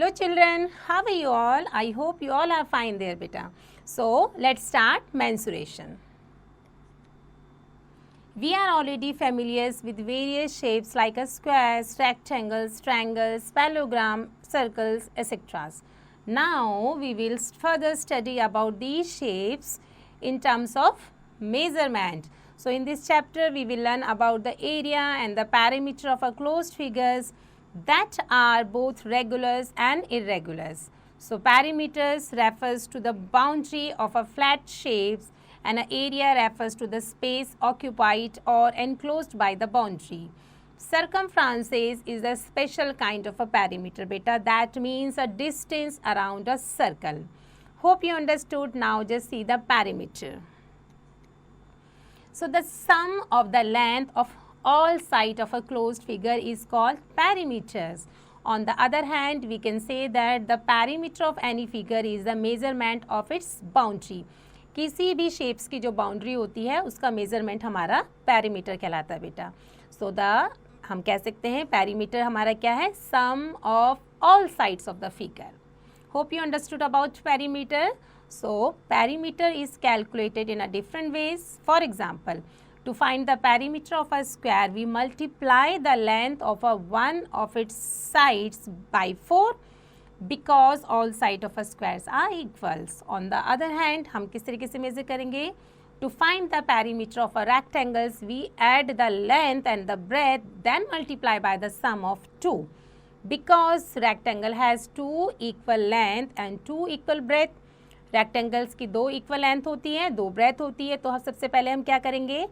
Hello children, how are you all? I hope you all are fine there beta. So let's start mensuration. We are already familiar with various shapes like a squares, rectangles, triangles, parallelogram, circles, etc. Now we will further study about these shapes in terms of measurement. So in this chapter we will learn about the area and the perimeter of a closed figures that are both regulars and irregulars. So perimeters refers to the boundary of a flat shapes and an area refers to the space occupied or enclosed by the boundary. Circumferences is a special kind of a perimeter beta, that means a distance around a circle. Hope you understood. Now just see the perimeter. So the sum of the length of all sides of a closed figure is called perimeters. On the other hand, we can say that the perimeter of any figure is the measurement of its boundary. किसी भी shapes की जो boundary होती है उसका measurement हमारा perimeter कहलाता है बेटा. सो हम कह सकते हैं पेरीमीटर हमारा क्या है, sum of all sides of the figure. Hope you understood about perimeter. So perimeter is calculated in a different ways. For example, to find the perimeter of a square, we multiply the length of one of its sides by 4 because all sides of a square are equals. On the other hand, हम किस तरीके से major करेंगे? To find the perimeter of a rectangles, we add the length and the breadth, then multiply by the sum of 2. Because rectangle has 2 equal length and 2 equal breadth. Rectangles की 2 equal length होती है, 2 breath होती है. तो सबसे पहले हम क्या करेंगे,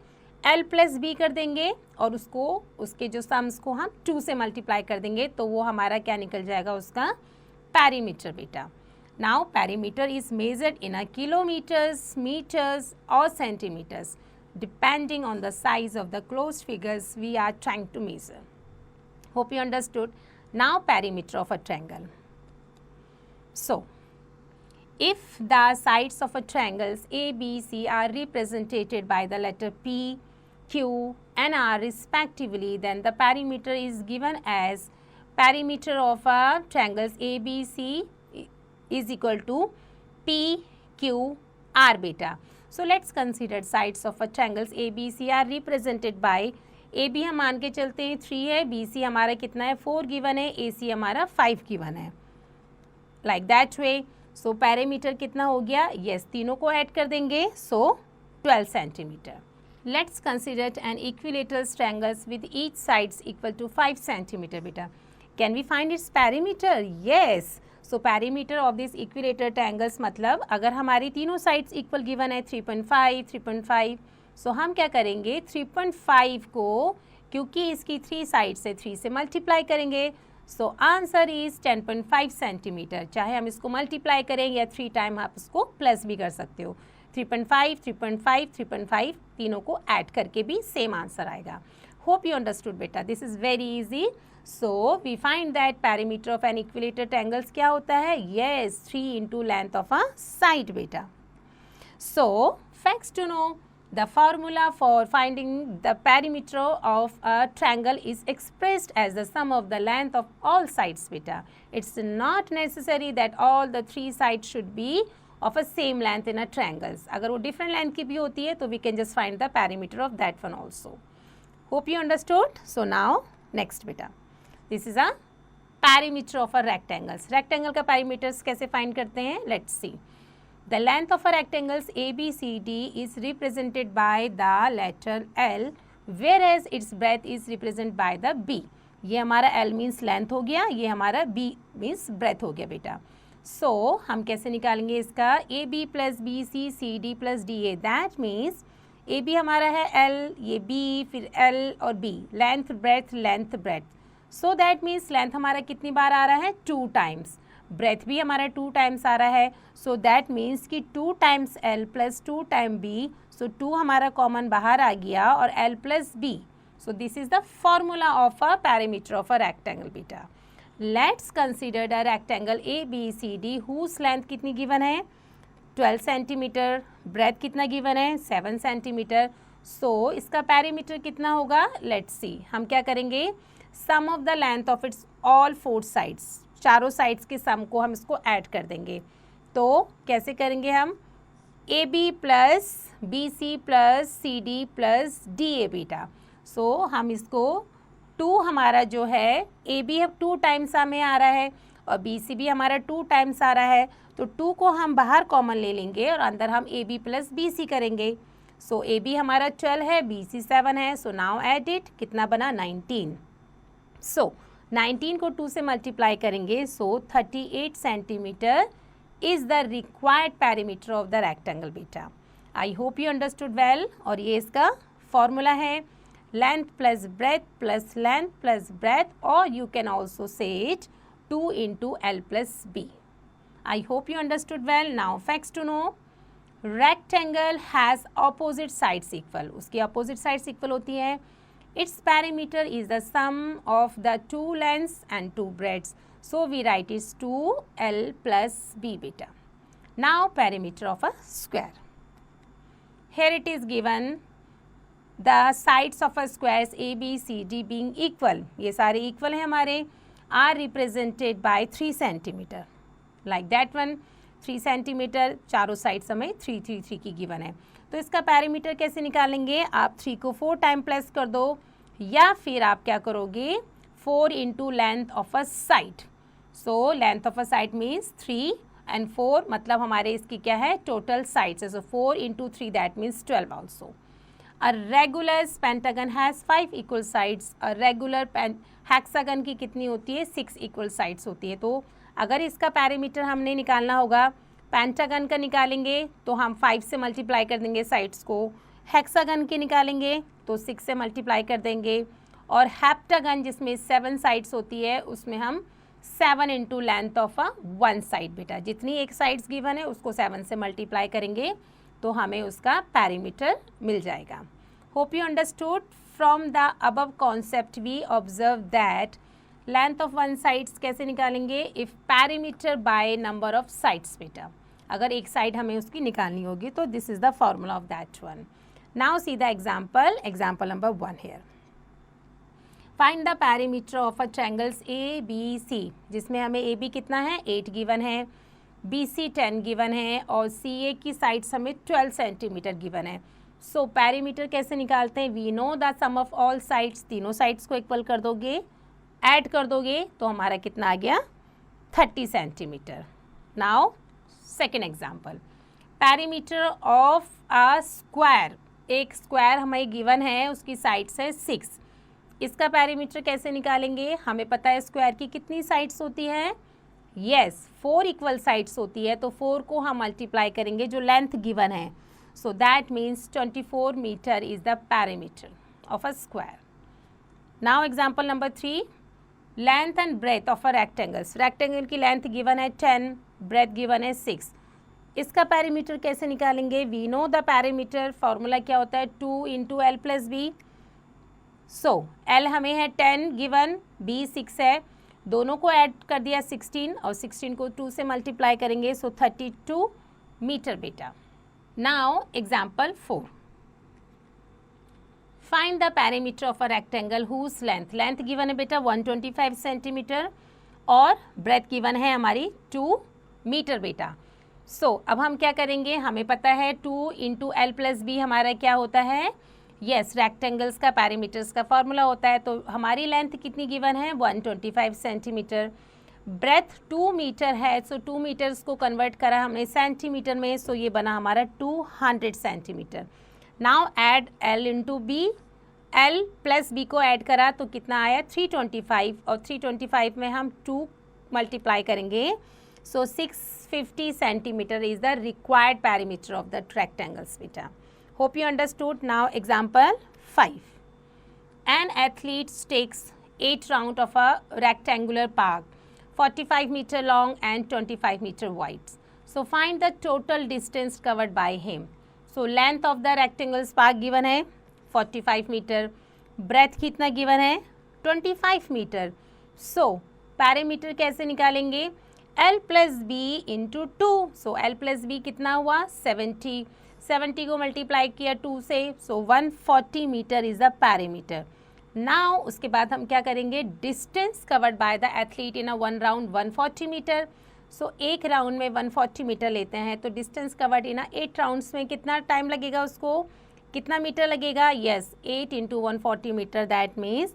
L प्लस बी कर देंगे और उसके जो सम्स को हम 2 से मल्टीप्लाई कर देंगे. तो वो हमारा क्या निकल जाएगा, उसका पेरीमीटर बेटा. Now perimeter is measured in a kilometers, meters और centimeters depending on the size of the closed figures we are trying to measure. Hope you understood. Now perimeter of a triangle. So if the sides of a triangles A, B, C are represented by the letter P, Q and R respectively, then the perimeter is given as perimeter of a triangles A, B, C is equal to P, Q, R beta. So let's consider sides of a triangles A, B, C are represented by A, B हम मान के चलते हैं 3 है, B, C हमारा कितना है 4 given है, A, C हमारा 5 गिवन है. Like that way. So perimeter कितना हो गया, यस तीनों को ऐड कर देंगे. So 12 centimeter. Let's consider an equilateral triangles with each sides equal to 5 centimeter बेटा. Can we find its perimeter? Yes. So perimeter of this equilateral triangles मतलब अगर हमारी तीनों साइड्स इक्वल गिवन है 3.5, 3.5, सो हम क्या करेंगे 3.5 को, क्योंकि इसकी 3 साइड से 3 से मल्टीप्लाई करेंगे. So answer is 10.5 centimetre. चाहे हम इसको मल्टीप्लाई करें या 3 टाइम आप इसको प्लस भी कर सकते हो. 3.5, 3.5, 3.5 तीनों को ऐड करके भी सेम आंसर आएगा. होप यू अंडरस्टूड बेटा. This is very easy. So we find that perimeter of an equilateral triangles क्या होता है, yes 3 into length of a side बेटा. So facts to know. The formula for finding the perimeter of a triangle is expressed as the sum of the length of all sides beta. It's not necessary that all the 3 sides should be of a same length in a triangles. अगर वो different length की भी होती है तो we can just find the perimeter of that one also. Hope you understood. So now next beta. This is a perimeter of a rectangles. Rectangle का perimeters कैसे find करते हैं? Let's see. The length of a rectangles ABCD is represented by the letter L, whereas its breadth is represented by the B. ये हमारा L means length हो गया, ये हमारा B means breadth हो गया बेटा. So हम कैसे निकालेंगे इसका, AB plus BC, CD plus DA. That means AB हमारा है L, ये B, फिर L और B. Length, breadth, length, breadth. So that means length हमारा कितनी बार आ रहा है, 2 times. ब्रेथ भी हमारा 2 टाइम्स आ रहा है. सो दैट मीन्स कि 2 times L plus 2 time B. So 2 हमारा कॉमन बाहर आ गया और L plus B. So this is the formula of a perimeter of a rectangle बेटा. Let's consider the rectangle ABCD whose length कितनी given है, 12 centimetre. Breath कितना given है, 7 सेंटीमीटर. सो इसका पेरीमीटर कितना होगा, लेट्स सी. हम क्या करेंगे, sum of the length of its all 4 sides. चारों साइड्स के सम को हम इसको ऐड कर देंगे। तो कैसे करेंगे हम, A B plus B C plus C D plus D A बीटा। सो हम इसको 2 हमारा जो है ए बी अब 2 टाइम्स हमें आ रहा है और बी सी भी हमारा 2 टाइम्स आ रहा है, तो 2 को हम बाहर कॉमन ले लेंगे और अंदर हम A B plus B C करेंगे। सो ए बी हमारा 12 है, बी सी 7 है, सो नाउ ऐड इट, कितना बना 19। सो 19 को 2 से मल्टीप्लाई करेंगे, so 38 centimeter is the required perimeter of the rectangle बीटा। I hope you understood well. और ये इसका फॉर्मूला है length plus breadth plus length plus breadth, और you can also say it 2 into L plus B. I hope you understood well. Now facts to know. Rectangle has opposite sides equal. उसकी opposite sides equal होती है. Its perimeter is the sum of the 2 lengths and 2 breadths. So we write is 2L plus B beta. Now perimeter of a square. Here it is given the sides of a squares A, B, C, D being equal. ये सारे equal हैं हमारे, are represented by 3 centimeter. Like that one, 3 centimeter, चारों sides हमें 3, 3, 3 की given है। तो इसका पैरीमीटर कैसे निकालेंगे, आप 3 को 4 टाइम प्लस कर दो, या फिर आप क्या करोगे 4 into length of a side. So length of a side means 3 and 4, मतलब हमारे इसकी क्या है टोटल साइड्स है। सो 4 into 3 that means 12 also. A regular pentagon has 5 equal sides. A regular hexagon की कितनी होती है 6 equal sides होती है। तो अगर इसका पैरीमीटर हमने निकालना होगा, पेंटागन का निकालेंगे तो हम 5 से मल्टीप्लाई कर देंगे साइड्स को, हेक्सागन के निकालेंगे तो 6 से मल्टीप्लाई कर देंगे, और हेप्टागन जिसमें 7 साइड्स होती है उसमें हम 7 into length of a 1 side बेटा, जितनी एक साइड्स गिवन है उसको 7 से मल्टीप्लाई करेंगे तो हमें उसका पैरीमीटर मिल जाएगा। Hope you understood. From the above concept we observe that length of 1 sides कैसे निकालेंगे, if perimeter by number of sides बेटा, अगर एक साइड हमें उसकी निकालनी होगी तो this is the formula of that one. Now see the example number 1 here. Find the perimeter of a triangles A B C, जिसमें हमें ए बी कितना है 8 गिवन है, बी सी 10 गिवन है, और सी ए की साइड्स हमें 12 सेंटीमीटर गिवन है। सो पैरीमीटर कैसे निकालते हैं, we know the sum of all sides, तीनों साइड्स को इक्वल कर दोगे, ऐड कर दोगे तो हमारा कितना आ गया 30 centimetre. Now second example, perimeter of a square, एक स्क्वायर हमें गिवन है उसकी साइड्स है 6, इसका पैरीमीटर कैसे निकालेंगे, हमें पता है स्क्वायर की कितनी साइड्स होती है, यस 4 इक्वल साइड्स होती है, तो 4 को हम मल्टीप्लाई करेंगे जो लेंथ गिवन है, so that means 24 metre is the perimeter of a square. Now example number 3, length and breadth of a rectangles, rectangle की लेंथ गिवन है 10, ब्रेथ गिवन है 6, इसका पैरीमीटर कैसे निकालेंगे, we know the perimeter, formula क्या होता है 2 into L plus B। सो L हमें है 10 गिवन, B 6 है, दोनों को ऐड कर दिया 16, और 16 को 2 से मल्टीप्लाई करेंगे, सो 32 मीटर बेटा। Now example 4, find the perimeter of a rectangle whose length, length given है बेटा 125 सेंटीमीटर, और ब्रेथ गिवन है हमारी 2 मीटर बेटा। सो अब हम क्या करेंगे, हमें पता है 2 into L plus B हमारा क्या होता है, यस रेक्टेंगल्स का पैरीमीटर्स का फॉर्मूला होता है, तो हमारी लेंथ कितनी गिवन है 125 सेंटीमीटर, ब्रेथ 2 मीटर है, सो 2 मीटर्स को कन्वर्ट करा हमने सेंटीमीटर में, सो ये बना हमारा 200 centimetre. Now add L into B, L plus B को ऐड करा तो कितना आया 325, और 325 में हम 2 मल्टीप्लाई करेंगे, सो 650 centimetre is the required perimeter of the rectangles बेटा। Hope you understood. Now example 5. An athlete takes 8 rounds of a rectangular park, 45 meter long and 25 meter wide. So find the total distance covered by him. So length of the rectangle park given है 45 meter, breadth कितना given है 25 meter. So parameter कैसे निकालेंगे, L plus B into 2. So L plus B कितना हुआ 70 को multiply किया 2 से, so 140 meter is the perimeter. Now उसके बाद हम क्या करेंगे, distance covered by the athlete in a 1 round 140 meter. So एक राउंड में 140 मीटर लेते हैं, तो डिस्टेंस कवर्ड इन 8 राउंड्स में कितना टाइम लगेगा, उसको कितना मीटर लगेगा, yes 8 into 140 metre, that means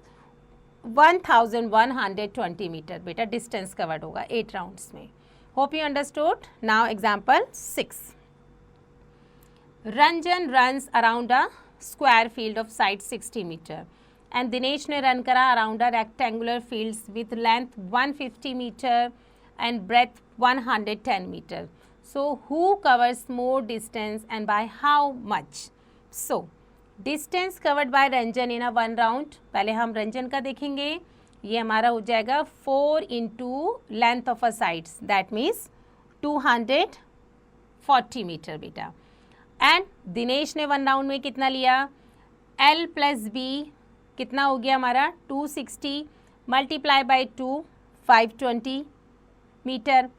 1120 metre बेटा डिस्टेंस कवर्ड होगा 8 राउंड्स में। Hope you understood. Now example 6, Ranjan runs around a square field of side 60 metre and Dinesh ने रन करा around a rectangular fields with length 150 metre and breadth 110 meter. So who covers more distance and by how much? So distance covered by Ranjan in a 1 round, पहले हम रंजन का देखेंगे, ये हमारा हो जाएगा 4 into length of a sides, that means 240 metre बेटा। And Dinesh ने 1 राउंड में कितना लिया, L प्लस B कितना हो गया हमारा 260 multiply by 2 520 metre.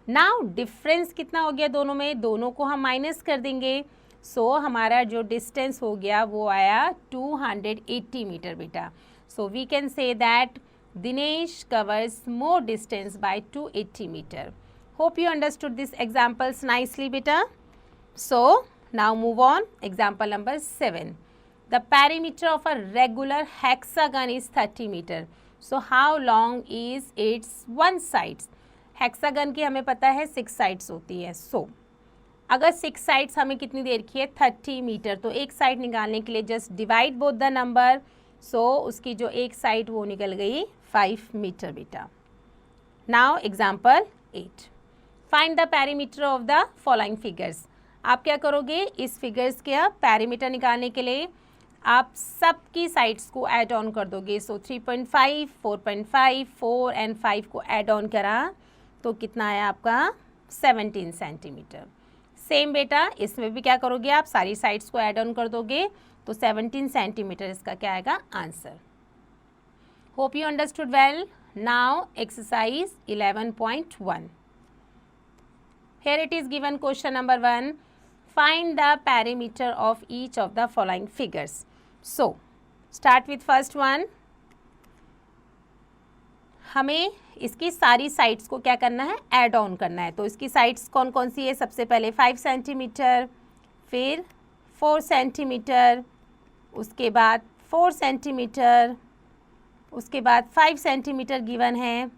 Now difference कितना हो गया दोनों में, दोनों को हम माइनस कर देंगे। सो हमारा जो डिस्टेंस हो गया वो आया 280 मीटर बेटा। So we can say that Dinesh covers more distance by 280 meter. Hope you understood this examples nicely बेटा। So now move on, example number 7, the perimeter of a regular hexagon is 30 meter. So how long is its 1 sides. Hexagon की हमें पता है 6 sides होती है। सो अगर 6 sides हमें कितनी देर की है 30 मीटर, तो एक साइड निकालने के लिए just divide both the number. So उसकी जो एक साइड वो निकल गई 5 मीटर बेटा। Now example 8, find the perimeter of the following figures. आप क्या करोगे, इस फिगर्स के पेरीमीटर निकालने के लिए आप सबकी साइड्स को ऐड ऑन कर दोगे। सो 3.5, 4.5, 4 एंड 5 को ऐड ऑन करा तो कितना आया आपका 17 सेंटीमीटर। सेम बेटा इसमें भी क्या करोगे, आप सारी साइड्स को ऐड ऑन कर दोगे तो 17 सेंटीमीटर इसका क्या आएगा answer. Hope you understood well. Now exercise 11.1, here it is given question number 1, find the perimeter of each of the following figures. So start with first one, हमें इसकी सारी साइड्स को क्या करना है, ऐड ऑन करना है। तो इसकी साइड्स कौन कौन सी है, सबसे पहले 5 सेंटीमीटर, फिर 4 सेंटीमीटर, उसके बाद 4 सेंटीमीटर, उसके बाद 5 सेंटीमीटर गिवन है।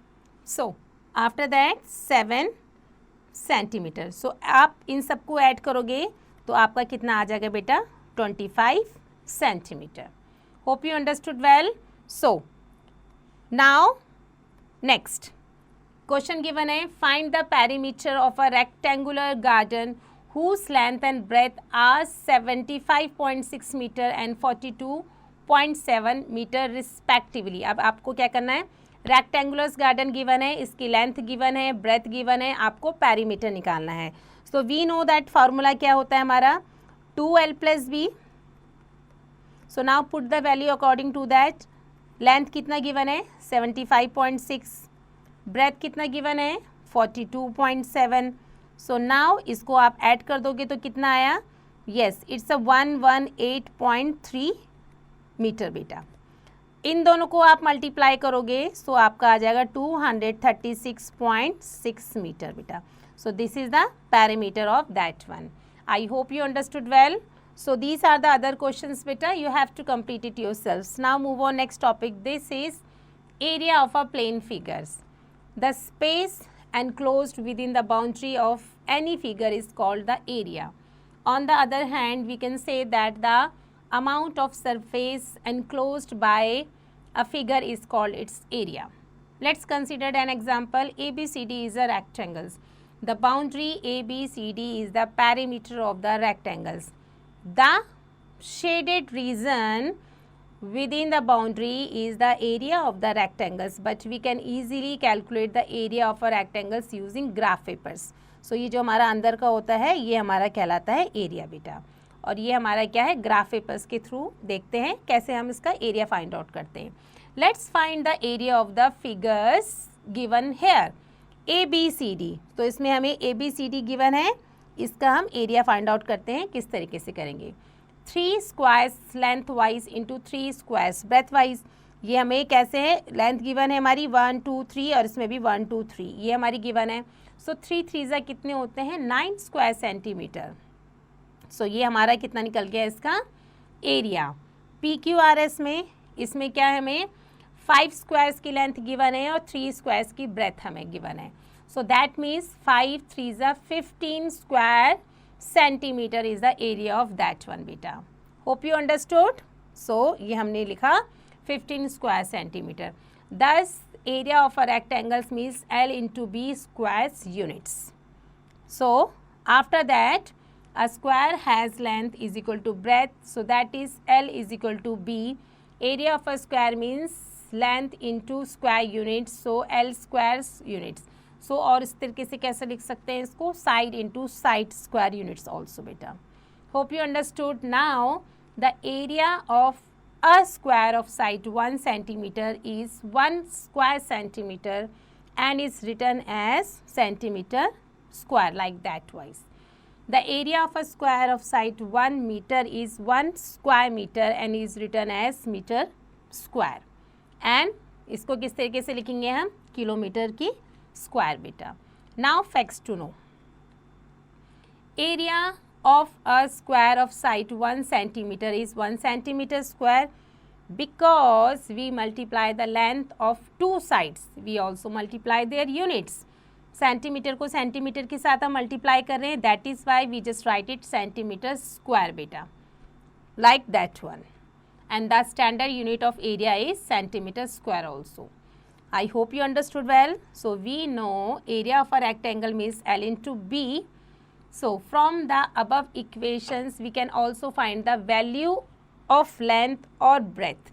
So after that 7 centimeter. So आप इन सबको ऐड करोगे तो आपका कितना आ जाएगा बेटा 25 centimeter. Hope you understood well. So now next question given है, find the perimeter of a rectangular garden whose length and breadth are 75.6 meter and 42.7 meter respectively. अब आपको क्या करना है, रेक्टेंगुलर गार्डन गिवन है, इसकी लेंथ गिवन है, breadth given है, आपको पेरीमीटर निकालना है। So we know that formula क्या होता है हमारा 2L plus B. So now put the value according to that. Length कितना गिवन है 75.6, ब्रेथ कितना गिवन है 42.7। सो नाउ इसको आप ऐड कर दोगे तो कितना आया, यस इट्स अ 118.3 मीटर बेटा। इन दोनों को आप मल्टीप्लाई करोगे सो आपका आ जाएगा 236.6 मीटर बेटा। सो this is the perimeter of that one. I hope you understood well. So these are the other questions beta, you have to complete it yourselves. Now move on next topic. This is area of a plane figures. The space enclosed within the boundary of any figure is called the area. On the other hand, we can say that the amount of surface enclosed by a figure is called its area. Let's consider an example. ABCD is a rectangles. The boundary ABCD is the perimeter of the rectangles. The shaded region within the boundary is the area of the rectangles, but we can easily calculate the area of a rectangles using graph papers. So ये जो हमारा अंदर का होता है ये हमारा कहलाता है एरिया बेटा, और ये हमारा क्या है ग्राफ पेपर्स के थ्रू देखते हैं कैसे हम इसका एरिया फाइंड आउट करते हैं। Let's find the area of the figures given here ABCD। तो इसमें हमें ABCD गिवन है, इसका हम एरिया फाइंड आउट करते हैं। किस तरीके से करेंगे, 3 squares length wise into 3 squares breadth wise. ये हमें कैसे है, लेंथ गिवन है हमारी 1 2 3 और इसमें भी 1 2 3 ये हमारी गिवन है। सो 3 3 कितने होते हैं 9 स्क्वायर सेंटीमीटर। सो ये हमारा कितना निकल गया इसका एरिया। PQRS में इसमें क्या है, हमें 5 स्क्वायर्स की लेंथ गिवन है और 3 स्क्वायर्स की ब्रेथ हमें गिवन है। So that means 5 3 15 square centimeter is the area of that one बेटा। Hope you understood. सो ये हमने लिखा 15 square centimeter. Thus area of a rectangles means L into B squares units. So after that a square has length is equal to breadth, so that is L is equal to B. Area of a square means length into square units, so L squares units. So और इस तरीके से कैसे लिख सकते हैं इसको, side into side square units also बेटा। Hope you understood. Now the area of a square of side 1 centimeter is 1 square centimeter and is written as centimeter square like that wise. The area of a square of side 1 meter is 1 square meter and is written as meter square. And इसको किस तरीके से लिखेंगे हम, kilometre की square बेटा। Now facts to know. Area of a square of side 1 centimeter is 1 centimeter square because we multiply the length of two sides. We also multiply their units. Centimeter को centimeter के साथ हम multiply कर रहे हैं, that is why we just write it centimeter square बेटा, like that one. And the standard unit of area is centimeter square also. I hope you understood well. So we know area of a rectangle means L into B. So from the above equations we can also find the value of length और breadth.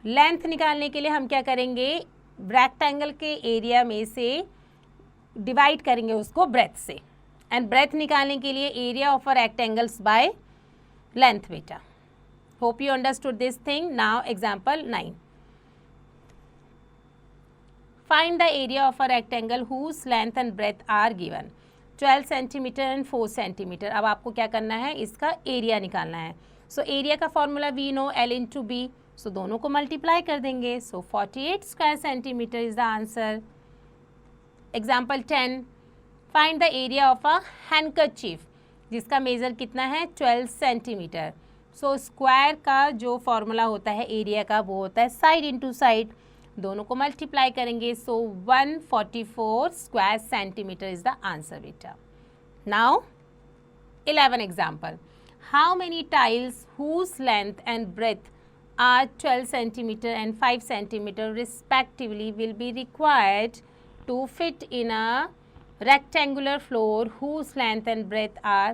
Length निकालने के लिए हम क्या करेंगे, rectangle के area में से डिवाइड करेंगे उसको ब्रेथ से, एंड ब्रेथ निकालने के लिए area of a rectangles by length बेटा। Hope you understood this thing. Now example 9, find the area of a rectangle whose length and breadth are given 12 centimeter and 4 centimeter. अब आपको क्या करना है, इसका एरिया निकालना है। सो एरिया का formula we know L into B, so दोनों को मल्टीप्लाई कर देंगे। So 48 square centimeter is the answer. Example 10, find the area of a handkerchief जिसका मेज़र कितना है 12 सेंटीमीटर। सो स्क्वायर का जो फॉर्मूला होता है एरिया का वो होता है साइड इंटू साइड, दोनों को मल्टीप्लाई करेंगे। So 144 square centimeter is the answer बेटा। Now 11 example, how many tiles whose length and breadth are 12 centimeter and 5 centimeter respectively will be required to fit in a rectangular floor whose length and breadth are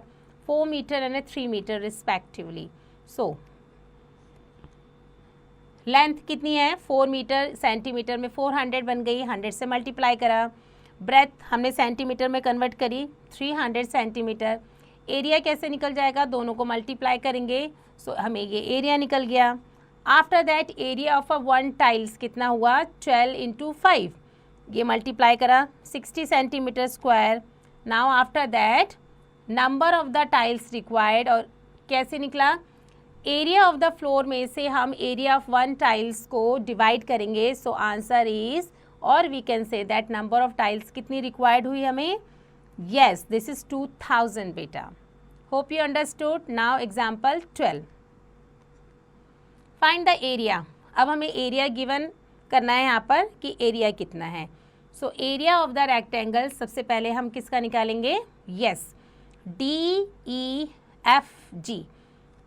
4 meter and 3 meter respectively. So length कितनी है 4 metre, centimetre में 400 बन गई, 100 से multiply करा। Breath हमने centimetre में convert करी 300 सेंटीमीटर। एरिया कैसे निकल जाएगा, दोनों को मल्टीप्लाई करेंगे, सो हमें ये एरिया निकल गया। After that area of a one tiles कितना हुआ 12 into 5, ये मल्टीप्लाई करा 60 centimetre square. Now after that number of the tiles required, और कैसे निकला, एरिया ऑफ द फ्लोर में से हम एरिया ऑफ वन टाइल्स को डिवाइड करेंगे। सो आंसर इज, और we can say that number of tiles कितनी रिक्वायर्ड हुई हमें, येस दिस इज 2000 बेटा। Hope you understood. Now example 12, find the area. अब हमें एरिया गिवन करना है यहाँ पर कि एरिया कितना है। So area of the rectangle सबसे पहले हम किसका निकालेंगे, यस DEFG,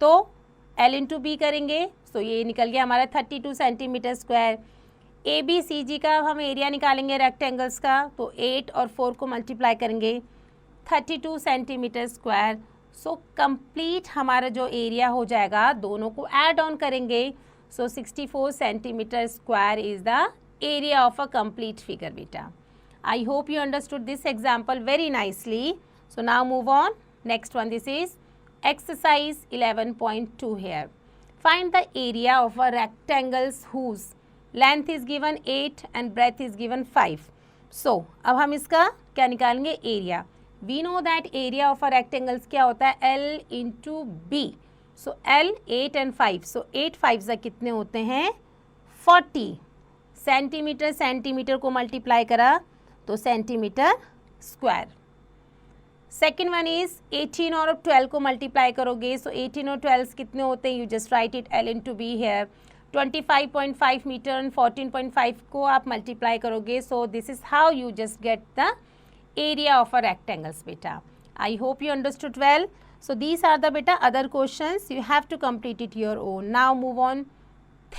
तो L into B करेंगे। सो ये निकल गया हमारा 32 सेंटीमीटर स्क्वायर। ABCG का हम एरिया निकालेंगे रेक्टेंगल्स का, तो 8 और 4 को मल्टीप्लाई करेंगे 32 सेंटीमीटर स्क्वायर। सो कंप्लीट हमारा जो एरिया हो जाएगा दोनों को ऐड ऑन करेंगे। So 64 centimeter square is the area of a complete figure beta. I hope you understood this example very nicely. So now move on. Next one, this is exercise 11.2 here. Find the area of a rectangle whose length is given 8 and breadth is given 5. So अब हम इसका क्या निकालेंगे, area. We know that area of a rectangle क्या होता है L into B. So L 8 and 5, सो 8 5 कितने होते हैं 40 सेंटीमीटर, सेंटीमीटर को मल्टीप्लाई करा तो centimetre square. Second one is 18 और 12 को मल्टीप्लाई करोगे, सो 18 और 12 कितने होते हैं, you just write it L into B here, 25.5 meter and 14.5 को आप मल्टीप्लाई करोगे, so this is how you just get the area of a rectangles बेटा। I hope you understood well. So these are the बेटा other questions, you have to complete it your own. Now move on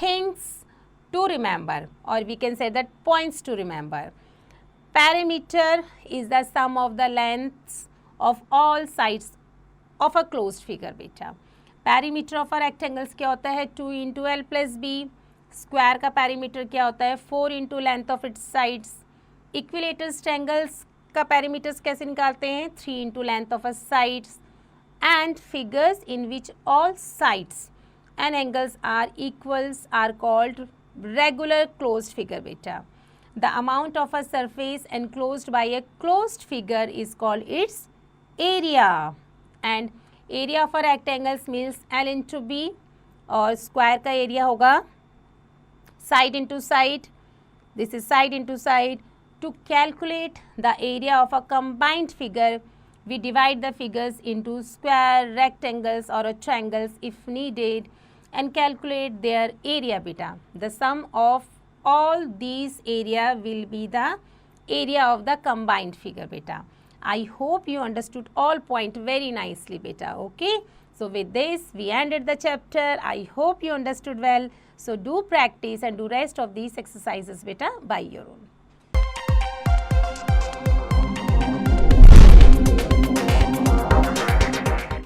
things to remember, or we can say that points to remember. Perimeter is the sum of the lengths of all sides of a closed figure beta. Perimeter of a rectangles क्या होता है 2 into L plus B. Square का perimeter क्या होता है 4 into length of its sides. Equilaters triangles का perimeters कैसे निकालते हैं 3 into length of a sides. And figures in which all sides and angles are equals are called regular closed figure beta. The amount of a surface enclosed by a closed figure is called its area. And area of a rectangles means L into B, और square का area होगा side into side, this is side into side. To calculate the area of a combined figure, we divide the figures into square, rectangles or triangles if needed, and calculate their area beta. The sum of all these area will be the area of the combined figure beta. I hope you understood all point very nicely beta. Okay, so with this we ended the chapter. I hope you understood well. So do practice and do rest of these exercises beta by your own.